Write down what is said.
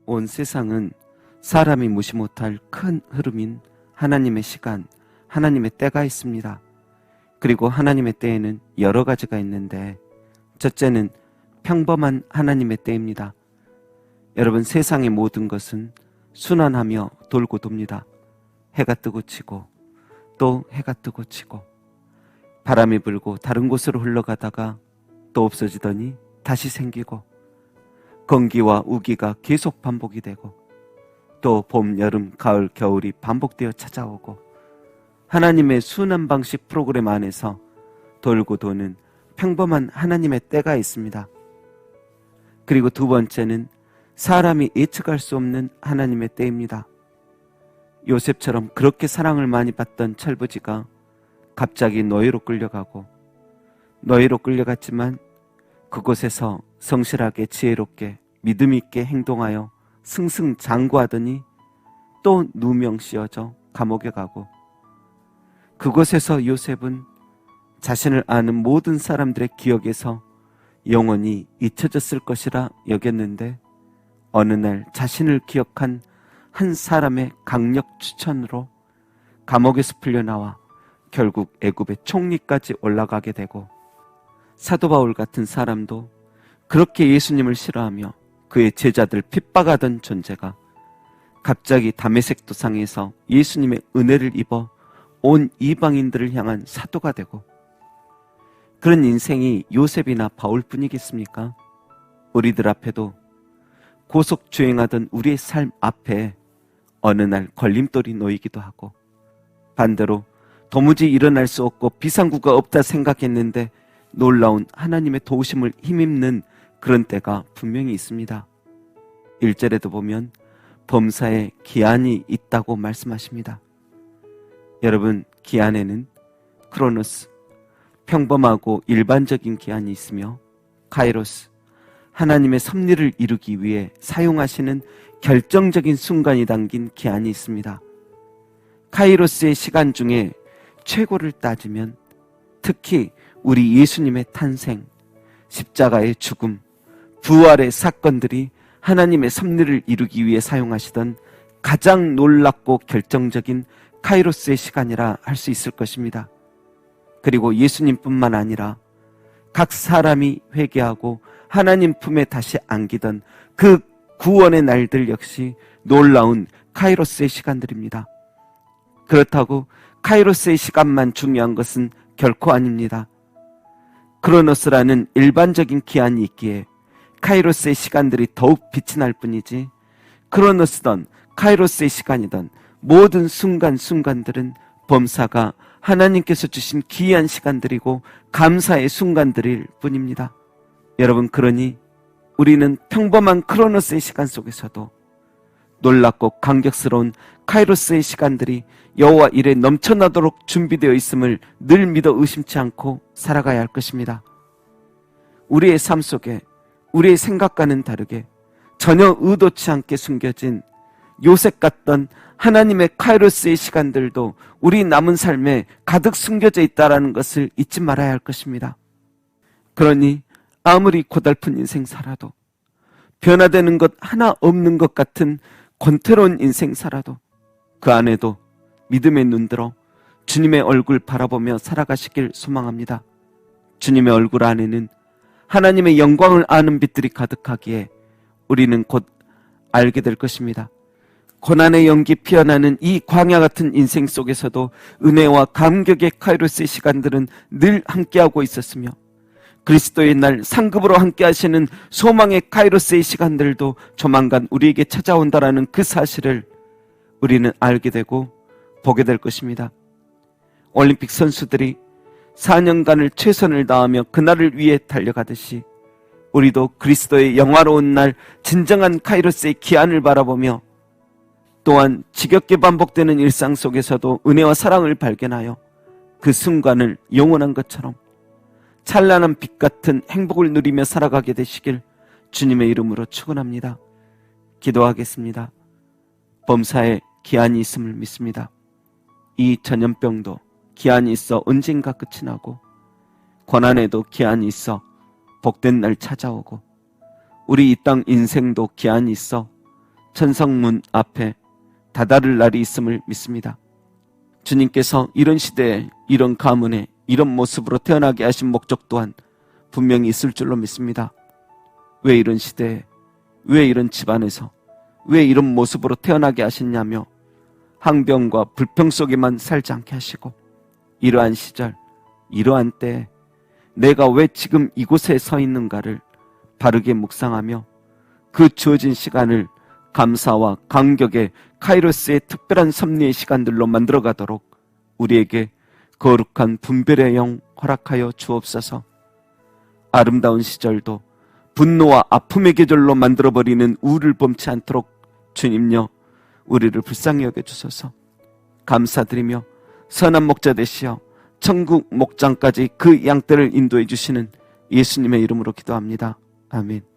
온 세상은 사람이 무시 못할 큰 흐름인 하나님의 시간, 하나님의 때가 있습니다. 그리고 하나님의 때에는 여러 가지가 있는데 첫째는 평범한 하나님의 때입니다. 여러분, 세상의 모든 것은 순환하며 돌고 돕니다. 해가 뜨고 치고 또 해가 뜨고 치고 바람이 불고 다른 곳으로 흘러가다가 또 없어지더니 다시 생기고 건기와 우기가 계속 반복이 되고 또 봄, 여름, 가을, 겨울이 반복되어 찾아오고 하나님의 순환 방식 프로그램 안에서 돌고 도는 평범한 하나님의 때가 있습니다. 그리고 두 번째는 사람이 예측할 수 없는 하나님의 때입니다. 요셉처럼 그렇게 사랑을 많이 받던 철부지가 갑자기 노예로 끌려가고 노예로 끌려갔지만 그곳에서 성실하게 지혜롭게 믿음 있게 행동하여 승승장구하더니 또 누명 씌워져 감옥에 가고 그곳에서 요셉은 자신을 아는 모든 사람들의 기억에서 영원히 잊혀졌을 것이라 여겼는데 어느 날 자신을 기억한 한 사람의 강력 추천으로 감옥에서 풀려나와 결국 애굽의 총리까지 올라가게 되고 사도 바울 같은 사람도 그렇게 예수님을 싫어하며 그의 제자들 핍박하던 존재가 갑자기 다메섹 도상에서 예수님의 은혜를 입어 온 이방인들을 향한 사도가 되고 그런 인생이 요셉이나 바울뿐이겠습니까? 우리들 앞에도 고속 주행하던 우리의 삶 앞에 어느 날 걸림돌이 놓이기도 하고 반대로 도무지 일어날 수 없고 비상구가 없다 생각했는데 놀라운 하나님의 도우심을 힘입는 그런 때가 분명히 있습니다. 1절에도 보면 범사에 기한이 있다고 말씀하십니다. 여러분, 기한에는 크로노스, 평범하고 일반적인 기한이 있으며 카이로스, 하나님의 섭리를 이루기 위해 사용하시는 결정적인 순간이 담긴 기한이 있습니다. 카이로스의 시간 중에 최고를 따지면 특히 우리 예수님의 탄생, 십자가의 죽음, 부활의 사건들이 하나님의 섭리를 이루기 위해 사용하시던 가장 놀랍고 결정적인 카이로스의 시간이라 할 수 있을 것입니다. 그리고 예수님뿐만 아니라 각 사람이 회개하고 하나님 품에 다시 안기던 그 구원의 날들 역시 놀라운 카이로스의 시간들입니다. 그렇다고 카이로스의 시간만 중요한 것은 결코 아닙니다. 크로노스라는 일반적인 기한이 있기에 카이로스의 시간들이 더욱 빛이 날 뿐이지 크로노스든 카이로스의 시간이든 모든 순간순간들은 범사가 하나님께서 주신 귀한 시간들이고 감사의 순간들일 뿐입니다. 여러분, 그러니 우리는 평범한 크로노스의 시간 속에서도 놀랍고 감격스러운 카이로스의 시간들이 여호와 일에 넘쳐나도록 준비되어 있음을 늘 믿어 의심치 않고 살아가야 할 것입니다. 우리의 삶 속에 우리의 생각과는 다르게 전혀 의도치 않게 숨겨진 요셉 같던 하나님의 카이로스의 시간들도 우리 남은 삶에 가득 숨겨져 있다는 것을 잊지 말아야 할 것입니다. 그러니 아무리 고달픈 인생 살아도 변화되는 것 하나 없는 것 같은 권태로운 인생 살아도 그 안에도 믿음의 눈 들어 주님의 얼굴 바라보며 살아가시길 소망합니다. 주님의 얼굴 안에는 하나님의 영광을 아는 빛들이 가득하기에 우리는 곧 알게 될 것입니다. 고난의 연기 피어나는 이 광야 같은 인생 속에서도 은혜와 감격의 카이로스의 시간들은 늘 함께하고 있었으며 그리스도의 날 상급으로 함께 하시는 소망의 카이로스의 시간들도 조만간 우리에게 찾아온다라는 그 사실을 우리는 알게 되고 보게 될 것입니다. 올림픽 선수들이 4년간을 최선을 다하며 그날을 위해 달려가듯이 우리도 그리스도의 영화로운 날 진정한 카이로스의 기한을 바라보며 또한 지겹게 반복되는 일상 속에서도 은혜와 사랑을 발견하여 그 순간을 영원한 것처럼 찬란한 빛 같은 행복을 누리며 살아가게 되시길 주님의 이름으로 축원합니다. 기도하겠습니다. 범사에 기한이 있음을 믿습니다. 이 전염병도 기한이 있어 언젠가 끝이 나고 고난에도 기한이 있어 복된 날 찾아오고 우리 이 땅 인생도 기한이 있어 천성문 앞에 다다를 날이 있음을 믿습니다. 주님께서 이런 시대에 이런 가문에 이런 모습으로 태어나게 하신 목적 또한 분명히 있을 줄로 믿습니다. 왜 이런 시대에, 왜 이런 집안에서, 왜 이런 모습으로 태어나게 하셨냐며 항병과 불평 속에만 살지 않게 하시고, 이러한 시절, 이러한 때에 내가 왜 지금 이곳에 서 있는가를 바르게 묵상하며 그 주어진 시간을 감사와 감격의 카이로스의 특별한 섭리의 시간들로 만들어가도록 우리에게 거룩한 분별의 영 허락하여 주옵소서. 아름다운 시절도 분노와 아픔의 계절로 만들어버리는 우를 범치 않도록 주님여 우리를 불쌍히 여겨주소서. 감사드리며 선한 목자 되시어 천국 목장까지 그 양떼를 인도해 주시는 예수님의 이름으로 기도합니다. 아멘.